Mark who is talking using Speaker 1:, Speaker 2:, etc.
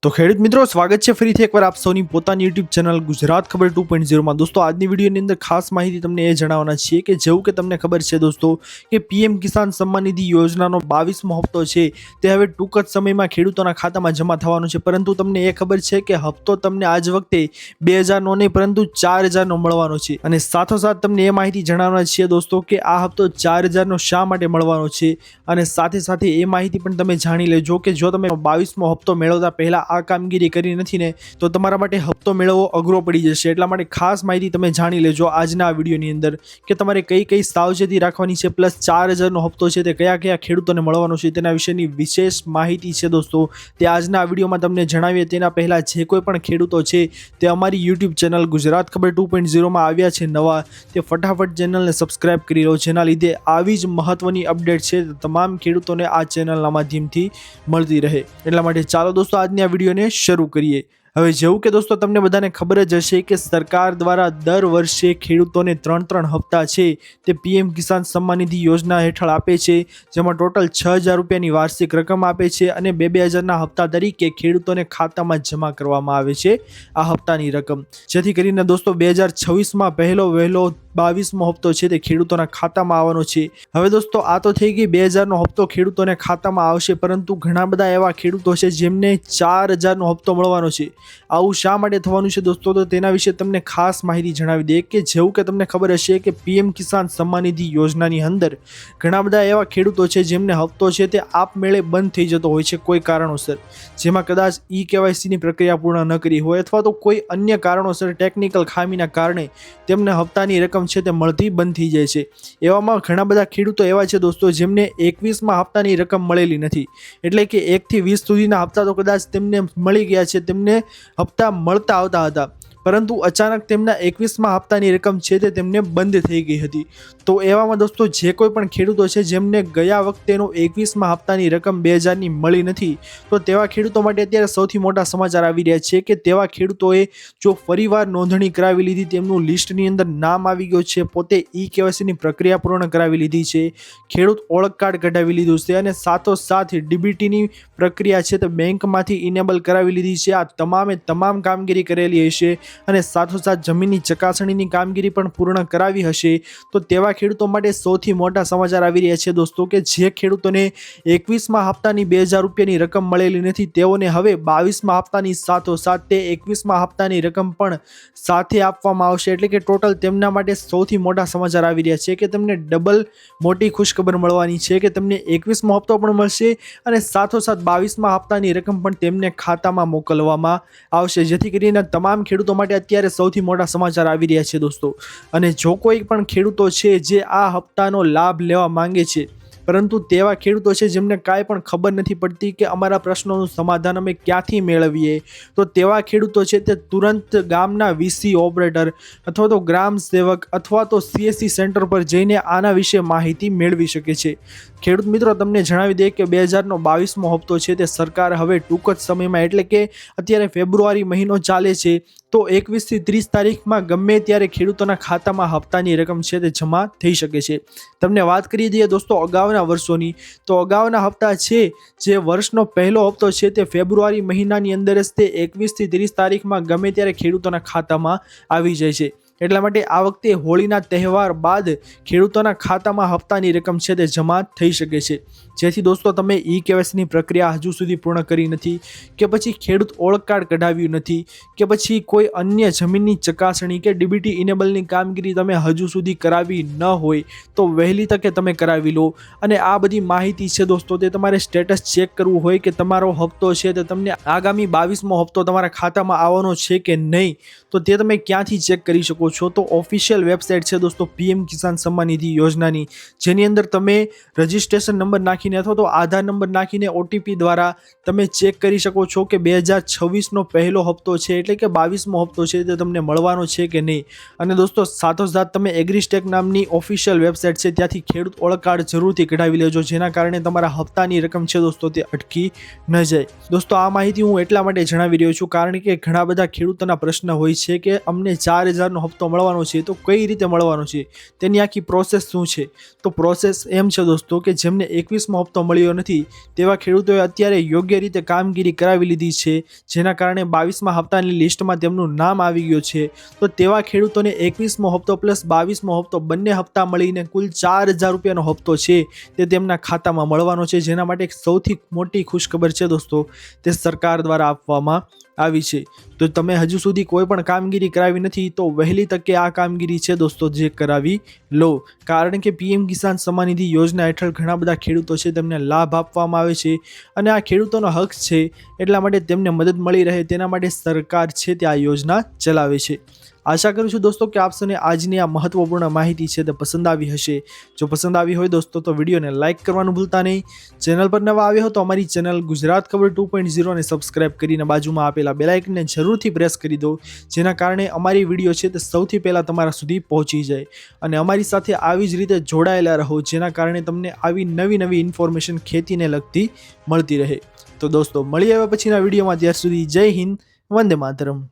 Speaker 1: તો ખેડૂત મિત્રો સ્વાગત છે ફરીથી એકવાર આપ સૌની પોતાની યુટ્યુબ ચેનલ ગુજરાત ખબર 2.0 માં। દોસ્તો આજની વિડીયોની અંદર ખાસ માહિતી તમને એ જણાવવાના છીએ કે જેવું કે તમને ખબર છે દોસ્તો કે પીએમ કિસાન સન્માન નિધિ યોજનાનો 22મો હપ્તો છે તે હવે ટૂંક જ સમયમાં ખેડૂતોના ખાતામાં જમા થવાનો છે। પરંતુ તમને એ ખબર છે કે હપ્તો તમને આજ વખતે 2000નો નહીં પરંતુ 4000નો મળવાનો છે। અને સાથોસાથ તમને એ માહિતી જણાવવાના છીએ દોસ્તો કે આ હપ્તો 4000નો શા માટે મળવાનો છે અને સાથે એ માહિતી પણ તમે જાણી લેજો કે જો તમે 22મો હપ્તો મેળવતા પહેલા આ કામગીરી કરી નથી ને તો તમારા માટે હપ્તો મેળવવો અઘરો પડી જશે। એટલા માટે ખાસ માહિતી તમે જાણી લેજો આજના આ વિડીયોની અંદર કે તમારે કઈ સાવચેતી રાખવાની છે, પ્લસ 4000નો હપ્તો છે તે કયા ખેડૂતોને મળવાનો છે તેના વિશેની વિશેષ માહિતી છે દોસ્તો તે આજના આ વિડીયોમાં તમને જણાવીએ। તેના પહેલા જે કોઈ પણ ખેડૂતો છે તે અમારી યુટ્યુબ ચેનલ ગુજરાત ખબર 2.0 માં આવ્યા છે નવા, તે ફટાફટ ચેનલને સબસ્ક્રાઇબ કરી લો, જેના લીધે આવી જ મહત્વની અપડેટ છે તમામ ખેડૂતોને આ ચેનલના માધ્યમથી મળતી રહે। એટલા માટે ચાલો દોસ્તો આજની આ વિડીયોને શરૂ કરીએ। હવે જેવું કે દોસ્તો તમને બધાને ખબર જ હશે કે સરકાર દ્વારા દર વર્ષે ખેડૂતોને 3 હપ્તા છે તે પીએમ કિસાન સન્માન નિધિ યોજના હેઠળ આપે છે, જેમાં ટોટલ 6000 રૂપિયાની વાર્ષિક રકમ આપે છે અને 2000ના હપ્તા તરીકે ખેડૂતોને ખાતામાં જમા કરવામાં આવે છે આ હપ્તાની રકમ, જેથી કરીને દોસ્તો 2026માં પહેલો વહેલો 22મો હપ્તો છે તે ખેડૂતોના ખાતામાં આવવાનો છે। હવે દોસ્તો આ તો થઈ ગઈ 2000નો હપ્તો ખેડૂતોને ખાતામાં આવશે, પરંતુ ઘણા બધા એવા ખેડૂતો છે જેમને 4000નો હપ્તો મળવાનો છે। આવું શા માટે થવાનું છે દોસ્તો, તો તેના વિશે તમને ખાસ માહિતી જણાવી દે કે જેવું કે તમને ખબર હશે કે પીએમ કિસાન સન્માન નિધિ યોજનાની અંદર ઘણા બધા એવા ખેડૂતો છે જેમને હપ્તો છે તે આપમેળે બંધ થઈ જતો હોય છે કોઈ કારણોસર, જેમાં કદાચ ઈ-કેવાયસીની પ્રક્રિયા પૂર્ણ ન કરી હોય અથવા તો કોઈ અન્ય કારણોસર ટેકનિકલ ખામીના કારણે તેમને હપ્તાની રકમ છે તે મળતી બંધ થઈ જાય છે। એવામાં ઘણા બધા ખેડૂતો એવા છે દોસ્તો જેમને 21મા હપ્તાની રકમ મળેલી નથી, એટલે કે 1 થી 20 સુધીના હપ્તા તો કદાચ તેમને મળી ગયા છે, તેમને હપ્તા મળતા આવતા હતા, પરંતુ અચાનક તેમના 21મા હપ્તાની રકમ છે તે તેમને બંધ થઈ ગઈ હતી। તો એવામાં દોસ્તો જે કોઈ પણ ખેડૂતો છે જેમને ગયા વખતેનો 21મા હપ્તાની રકમ 2000ની મળી નથી, તો તેવા ખેડૂતો માટે અત્યારે સૌથી મોટા સમાચાર આવી રહ્યા છે કે તેવા ખેડૂતોએ જો ફરીવાર નોંધણી કરાવી લીધી, તેમનું લિસ્ટની અંદર નામ આવી ગયું છે, પોતે ઈ-કેવાયસીની પ્રક્રિયા પૂર્ણ કરાવી લીધી છે, ખેડૂત ઓળખ કાર્ડ કઢાવી લીધું છે અને સાથોસાથ ડીબીટીની પ્રક્રિયા છે તે બેંકમાંથી ઇનેબલ કરાવી લીધી છે, આ તમામ કામગીરી કરેલી હશે અને સાથોસાથ જમીનની ચકાસણીની કામગીરી પણ પૂર્ણ કરાવી હશે, તો તેવા ખેડૂતો માટે સૌથી મોટા સમાચાર આવી રહ્યા છે દોસ્તો કે જે ખેડૂતોને 21મા હપ્તાની 2000 રૂપિયાની રકમ મળેલી નથી તેઓને હવે 22મા હપ્તાની સાથોસાથ તે 21મા હપ્તાની રકમ પણ સાથે આપવામાં આવશે। એટલે કે ટોટલ તેમના માટે સૌથી મોટા સમાચાર આવી રહ્યા છે કે તેમને ડબલ મોટી ખુશખબર મળવાની છે કે તેમને 21મો હપ્તો પણ મળશે અને સાથોસાથ 22મા હપ્તાની રકમ પણ તેમને ખાતામાં મોકલવામાં આવશે, જેથી કરીને તમામ ખેડૂતો માટે અત્યારે સૌથી મોટા સમાચાર આવી રહ્યા છે દોસ્તો। અને જો કોઈ પણ ખેડૂતો છે જે આ હપ્તાનો લાભ લેવા માંગે છે, પરંતુ તેવા ખેડૂતો છે જેમને કાંઈ પણ ખબર નથી પડતી કે અમારા પ્રશ્નોનું સમાધાન અમે ક્યાંથી મેળવીએ, તો તેવા ખેડૂતો છે તે તુરંત ગામના વીસી ઓપરેટર અથવા તો ગ્રામ સેવક અથવા તો સીએસસી સેન્ટર પર જઈને આના વિશે માહિતી મેળવી શકે છે। ખેડૂત મિત્રો તમને જણાવી દે કે 2000નો 22મો હપ્તો છે તે સરકાર હવે ટૂંક જ સમયમાં, એટલે કે અત્યારે ફેબ્રુઆરી મહિનો ચાલે છે, તો 21 થી 30 તારીખમાં ગમે ત્યારે ખેડૂતોના ખાતામાં હપ્તાની રકમ છે તે જમા થઈ શકે છે। તમને વાત કરી દઈએ દોસ્તો અગાઉના વર્ષોની, તો અગાઉના હપ્તા છે જે વર્ષનો પહેલો હપ્તો છે તે ફેબ્રુઆરી મહિનાની અંદર જ તે 21 થી 30 તારીખમાં ગમે ત્યારે ખેડૂતોના ખાતામાં આવી જાય છે। એટલા માટે આ વખતે હોળીના તહેવાર બાદ ખેડૂતોના ખાતામાં હપ્તાની રકમ છે તે જમા થઈ શકે છે, જેથી દોસ્તો તમે ઈ-કેવાયસીની પ્રક્રિયા હજુ સુધી પૂર્ણ કરી નથી કે પછી ખેડૂત ઓળખ કાર્ડ કઢાવ્યું નથી કે પછી કોઈ અન્ય જમીનની ચકાસણી કે ડીબીટી ઇનેબલની કામગીરી તમે હજુ સુધી કરાવી ન હોય તો વહેલી તકે તમે કરાવી લો। અને આ બધી માહિતી છે દોસ્તો તે તમારે સ્ટેટસ ચેક કરવું હોય કે તમારો હપ્તો છે તે તમને આગામી 22મો હપ્તો તમારા ખાતામાં આવવાનો છે કે નહીં, તો તે તમે ક્યાંથી ચેક કરી શકો છો, તો ઓફિશિયલ વેબસાઇટ છે દોસ્તો પીએમ કિસાન સન્માન નિધિ યોજનાની, જેની અંદર તમે રજિસ્ટ્રેશન નંબર નાખીને અથવા તો આધાર નંબર નાખીને ઓટીપી દ્વારા તમે ચેક કરી શકો છો કે 2026નો પહેલો હપ્તો છે એટલે કે 22મો હપ્તો છે તે તમને મળવાનો છે કે નહીં। અને દોસ્તો સાથોસાથ તમે એગ્રીસ્ટેક નામની ઓફિશિયલ વેબસાઇટ છે ત્યાંથી ખેડૂત ઓળખ કાર્ડ જરૂરથી કઢાવી લેજો, જેના કારણે તમારા હપ્તાની રકમ છે દોસ્તો તે અટકી ન જાય। દોસ્તો આ માહિતી હું એટલા માટે જણાવી રહ્યો છું કારણ કે ઘણા બધા ખેડૂતોના પ્રશ્ન હોય છે કે અમને 4000નો હપ્તો મળવાનો છે તો કઈ રીતે મળવાનો છે, તેની આખી પ્રોસેસ શું છે। તો પ્રોસેસ એમ છે દોસ્તો કે જેમને 21 21મો હપ્તો મળ્યો નથી તેવા ખેડૂતોએ અત્યારે યોગ્ય રીતે કામગીરી કરાવી લીધી છે, જેના કારણે 22મા હપ્તાની લિસ્ટમાં તેમનું નામ આવી ગયું છે. તો તેવા ખેડૂતોને 21મો હપ્તો પ્લસ 22મો હપ્તો બંને હપ્તા મળીને કુલ 4,000 રૂપિયાનો હપ્તો છે તે તેમના ખાતામાં મળવાનો છે, જેના માટે એક સૌથી મોટી ખુશખબર છે દોસ્તો, તે સરકાર દ્વારા આપવામાં આવી છે. તો તમે હજુ સુધી કોઈ પણ કામગીરી કરાવી નથી તો વહેલી તકે આ કામગીરી છે દોસ્તો જે કરાવી લો, કારણ કે પીએમ કિસાન સન્માન નિધિ યોજના હેઠળ ઘણા બધા ખેડૂતો છે તેમને લાભ આપવામાં આવે છે અને આ ખેડૂતોનો હક છે, એટલા માટે તેમને મદદ મળી રહે તેના માટે સરકાર છે તે આ યોજના ચલાવે છે. આશા કરું છું દોસ્તો કે આપ સૌને આજની આ મહત્વપૂર્ણ માહિતી છે તે પસંદ આવી હશે. જો પસંદ આવી હોય દોસ્તો તો વિડીયોને લાઇક કરવાનું ભૂલતા નહીં. ચેનલ પર નવા આવ્યો હો તો અમારી ચેનલ ગુજરાત ખબર 2.0 ને સબસ્ક્રાઇબ કરીને બાજુમાં આપેલા બેલ આઇકનને જરૂરથી પ્રેસ કરી દો, જેના કારણે અમારી વિડીયો છે તે સૌથી પહેલાં તમારા સુધી પહોંચી જાય અને અમારી સાથે આવી જ રીતે જોડાયેલા રહો, જેના કારણે તમને આવી નવી ઇન્ફોર્મેશન ખેતીને લગતી મળતી રહે. તો દોસ્તો મળી આવ્યા પછીના વિડીયોમાં, ત્યાર સુધી જય હિન્દ, વંદે માતરમ.